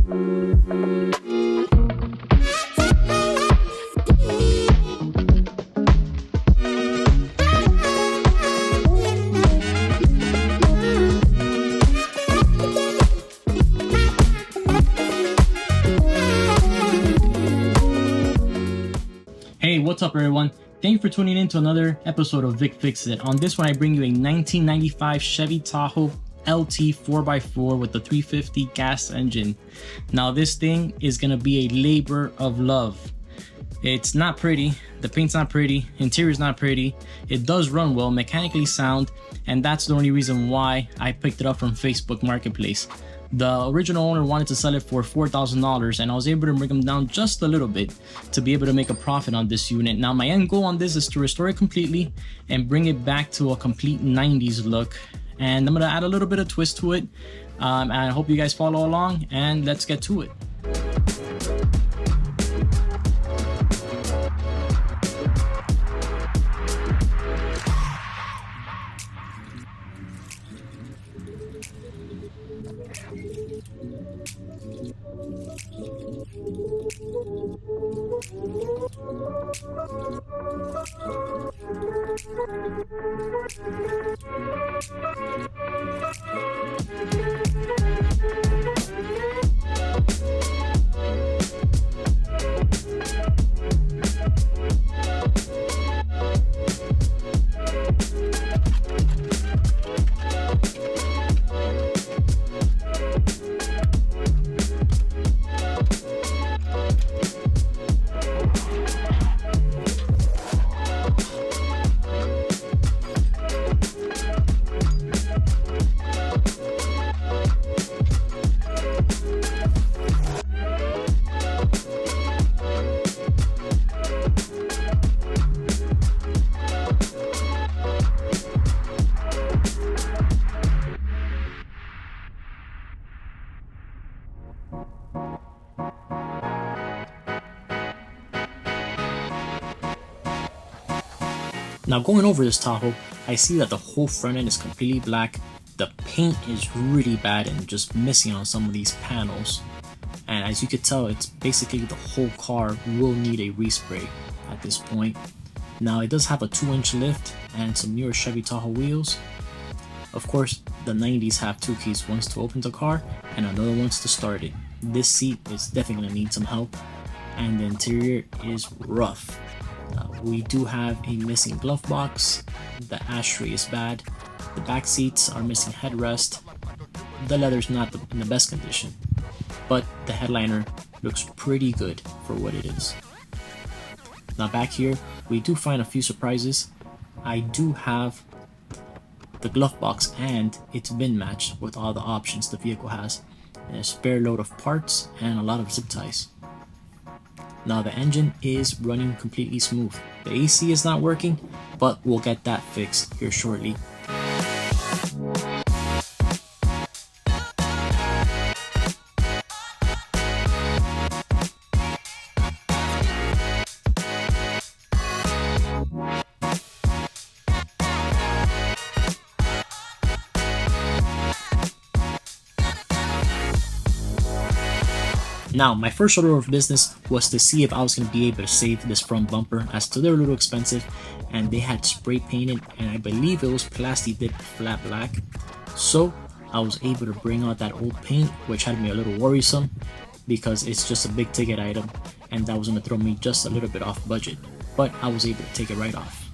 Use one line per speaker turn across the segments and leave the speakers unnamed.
Hey, what's up everyone? Thank you for tuning in to another episode of Vic Fix It. On this one, I bring you a 1995 Chevy Tahoe LT 4x4 with the 350 gas engine. Now this thing is gonna be a labor of love. It's not pretty, the paint's not pretty, interior's not pretty, it does run well, mechanically sound, and that's the only reason why I picked it up from Facebook Marketplace. The original owner wanted to sell it for $4,000 and I was able to bring them down just a little bit to be able to make a profit on this unit. Now my end goal on this is to restore it completely and bring it back to a complete 90s look. And I'm gonna add a little bit of twist to it. And I hope you guys follow along and let's get to it. Now going over this Tahoe, I see that the whole front end is completely black. The paint is really bad and just missing on some of these panels. And as you could tell, it's basically the whole car will need a respray at this point. Now it does have a 2-inch lift and some newer Chevy Tahoe wheels. Of course, the 90s have two keys, one's to open the car and another one's to start it. This seat is definitely gonna need some help and the interior is rough. We do have a missing glove box, the ashtray is bad, the back seats are missing headrest, the leather's not in the best condition, but the headliner looks pretty good for what it is. Now back here, we do find a few surprises. I do have the glove box and it's bin matched with all the options the vehicle has, and a spare load of parts and a lot of zip ties. Now the engine is running completely smooth. The AC is not working, but we'll get that fixed here shortly. Now, my first order of business was to see if I was going to be able to save this front bumper, as to they're a little expensive and they had spray painted and I believe it was plasti dipped flat black. So I was able to bring out that old paint, which had me a little worrisome because it's just a big ticket item and that was going to throw me just a little bit off budget, but I was able to take it right off.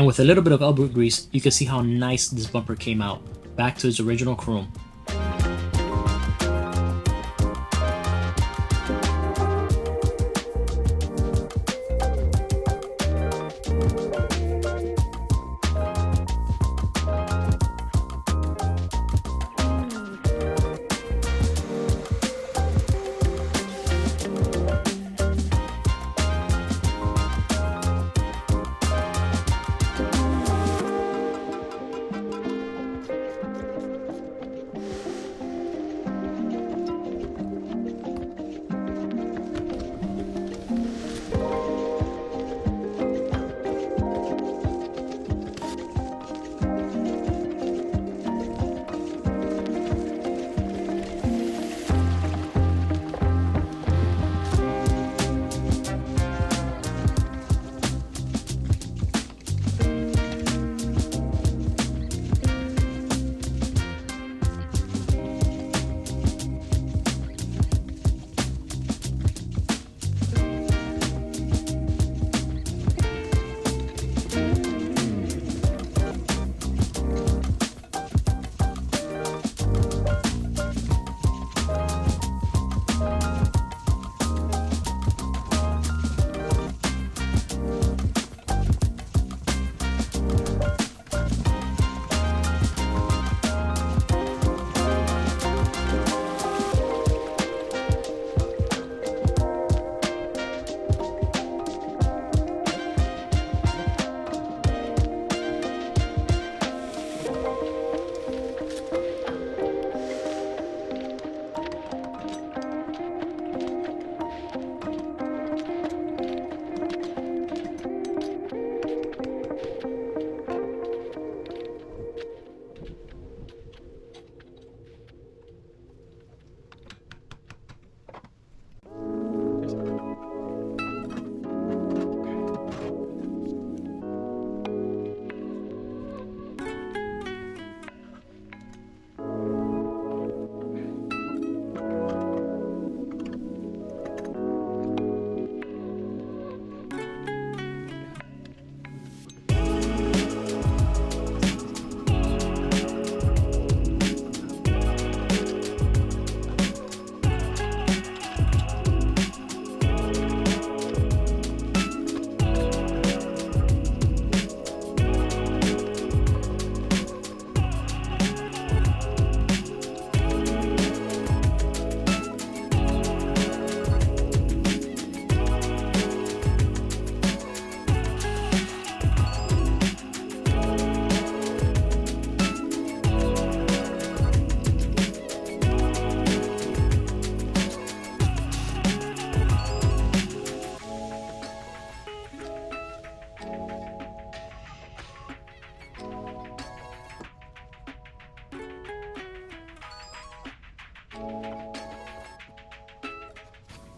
And with a little bit of elbow grease, you can see how nice this bumper came out, back to its original chrome.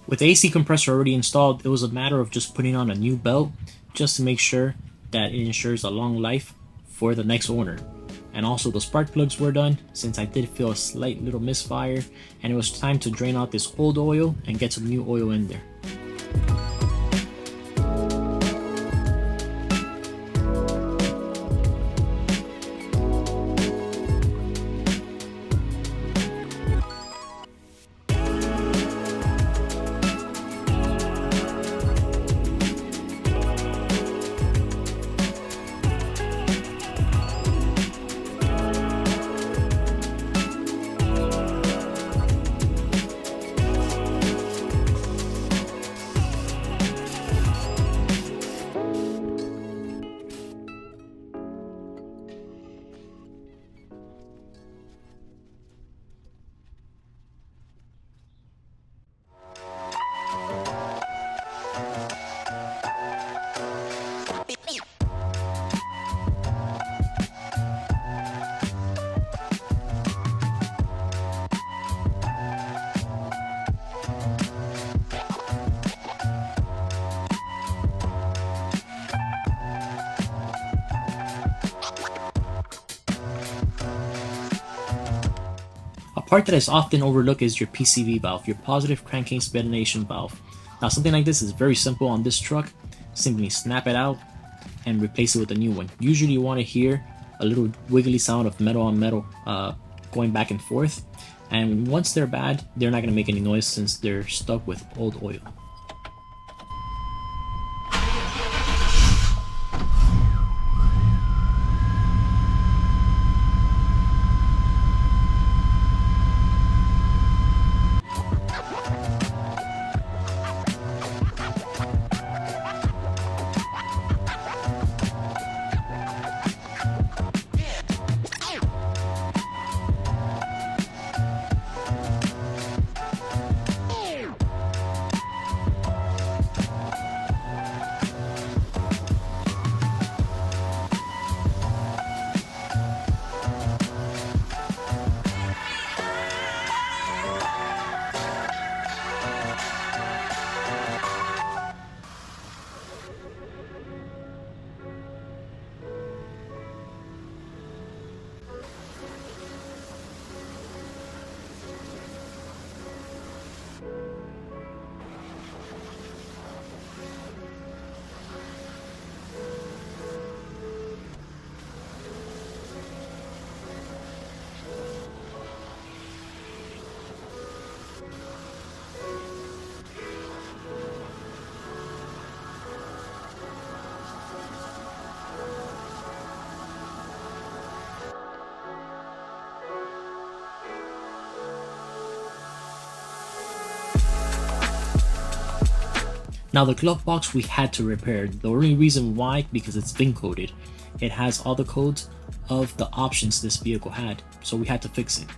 With the AC compressor already installed, it was a matter of just putting on a new belt just to make sure that it ensures a long life for the next owner. And also the spark plugs were done, since I did feel a slight little misfire, and it was time to drain out this old oil and get some new oil in there. A part that is often overlooked is your PCV valve, your positive crankcase ventilation valve. Now something like this is very simple on this truck. Simply snap it out and replace it with a new one. Usually you want to hear a little wiggly sound of metal on metal going back and forth, and once they're bad, they're not going to make any noise since they're stuck with old oil. Now the glove box we had to repair. The only reason why, because it's VIN coded. It has all the codes of the options this vehicle had, so we had to fix it.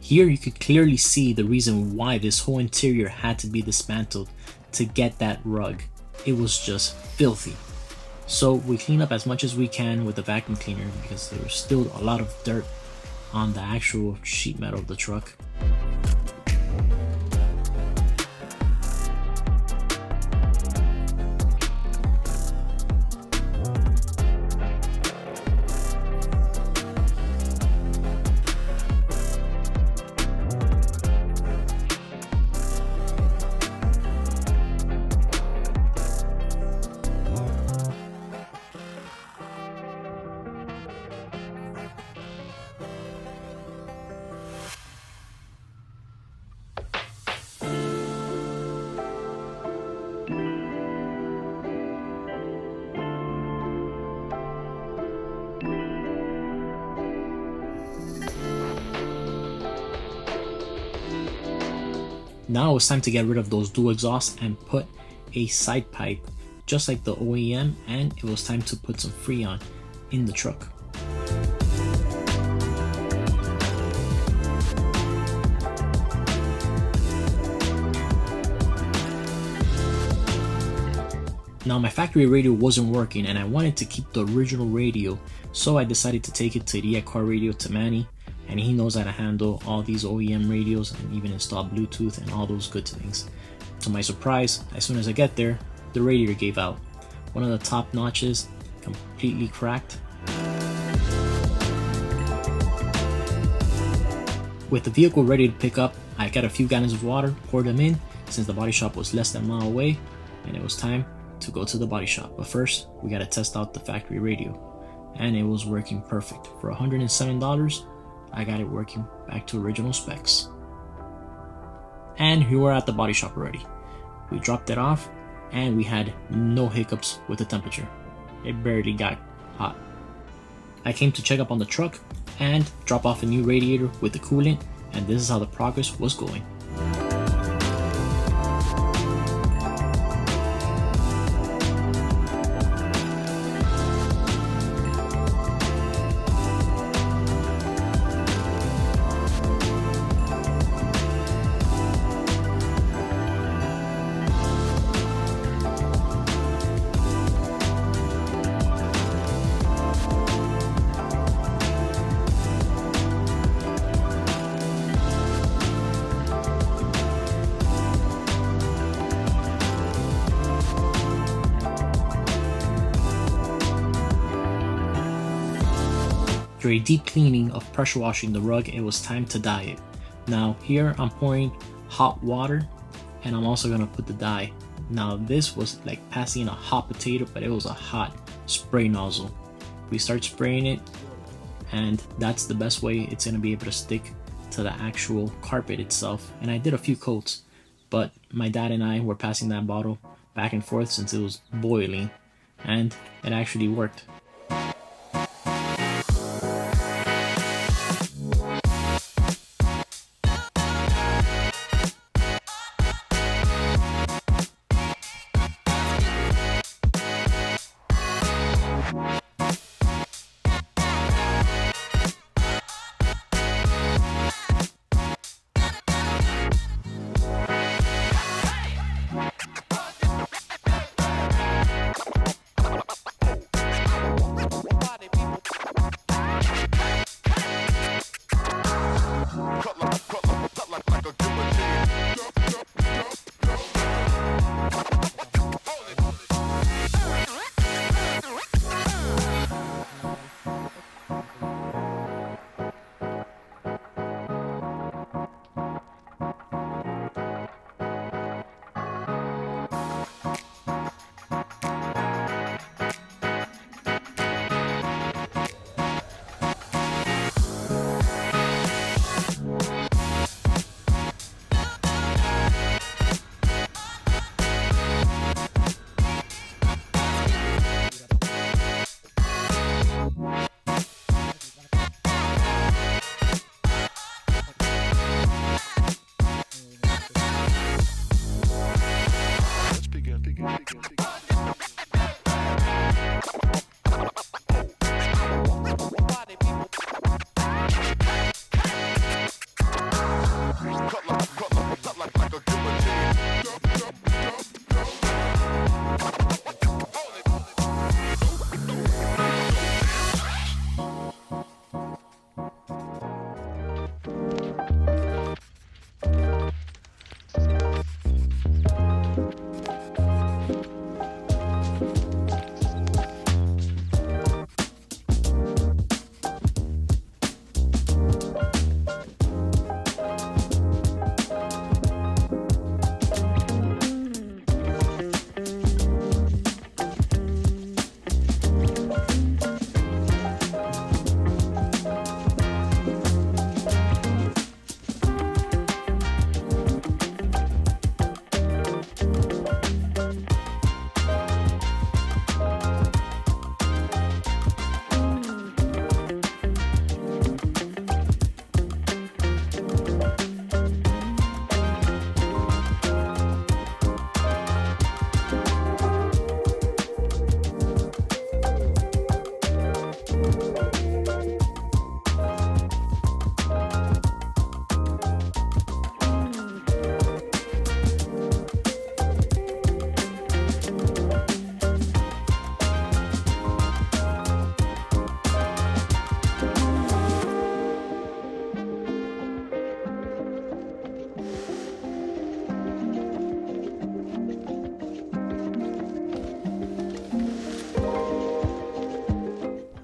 Here you could clearly see the reason why this whole interior had to be dismantled to get that rug. It was just filthy. So we clean up as much as we can with the vacuum cleaner because there was still a lot of dirt on the actual sheet metal of the truck. Now it was time to get rid of those dual exhausts and put a side pipe just like the OEM, and it was time to put some Freon in the truck. Now my factory radio wasn't working and I wanted to keep the original radio, so I decided to take it to the car radio to Manny, and he knows how to handle all these OEM radios and even install Bluetooth and all those good things. To my surprise, as soon as I get there, the radiator gave out. One of the top notches completely cracked. With the vehicle ready to pick up, I got a few gallons of water, poured them in since the body shop was less than a mile away, and it was time to go to the body shop. But first, we gotta test out the factory radio, and it was working perfect. For $107, I got it working back to original specs. And we were at the body shop already. We dropped it off, and we had no hiccups with the temperature. It barely got hot. I came to check up on the truck and drop off a new radiator with the coolant, and this is how the progress was going. After a deep cleaning of pressure washing the rug, it was time to dye it. Now here I'm pouring hot water, and I'm also gonna put the dye. Now this was like passing a hot potato, but it was a hot spray nozzle. We start spraying it, and that's the best way it's gonna be able to stick to the actual carpet itself. And I did a few coats, but my dad and I were passing that bottle back and forth since it was boiling, and it actually worked.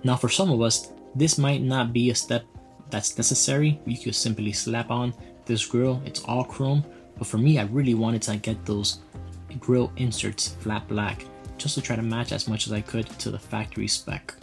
Now for some of us, this might not be a step that's necessary. You could simply slap on this grill, it's all chrome, but for me I really wanted to get those grill inserts flat black just to try to match as much as I could to the factory spec.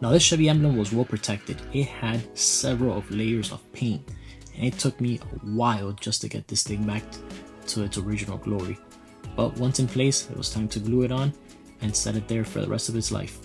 Now this Chevy emblem was well protected. It had several of layers of paint, and it took me a while just to get this thing back to its original glory. But once in place, it was time to glue it on and set it there for the rest of its life.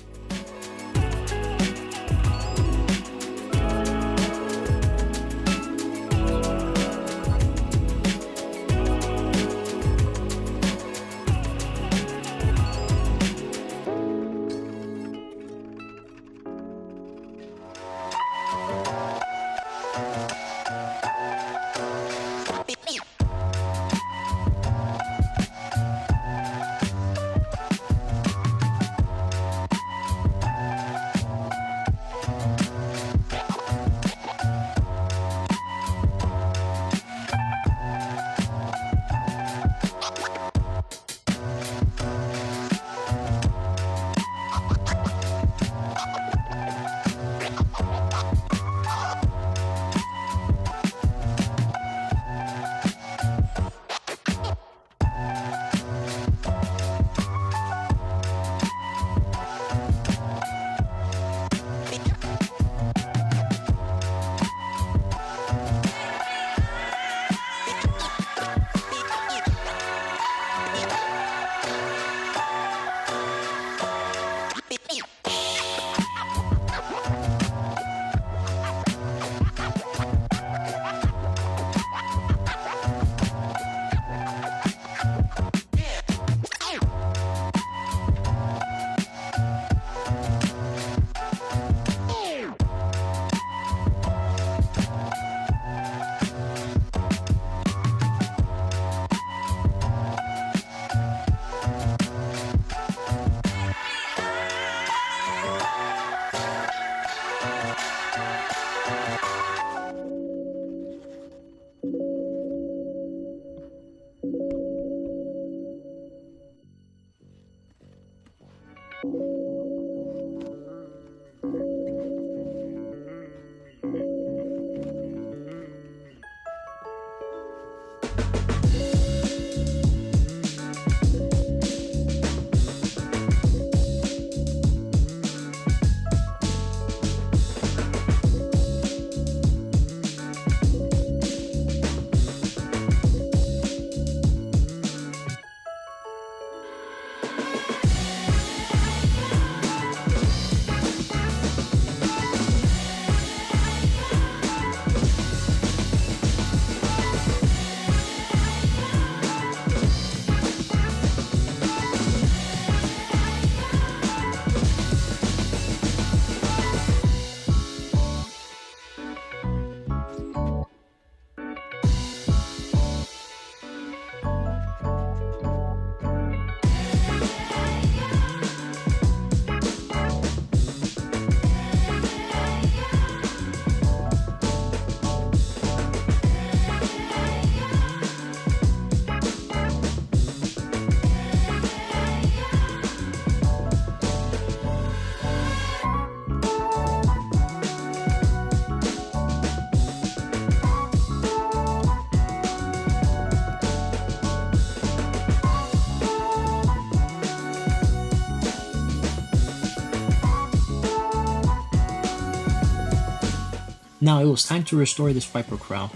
Now it was time to restore this wiper cowl.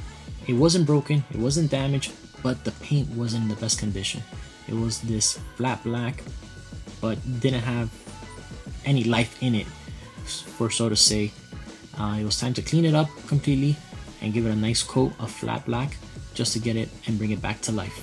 It wasn't broken, it wasn't damaged, but the paint wasn't in the best condition. It was this flat black, but didn't have any life in it, for so to say. It was time to clean it up completely and give it a nice coat of flat black just to get it and bring it back to life.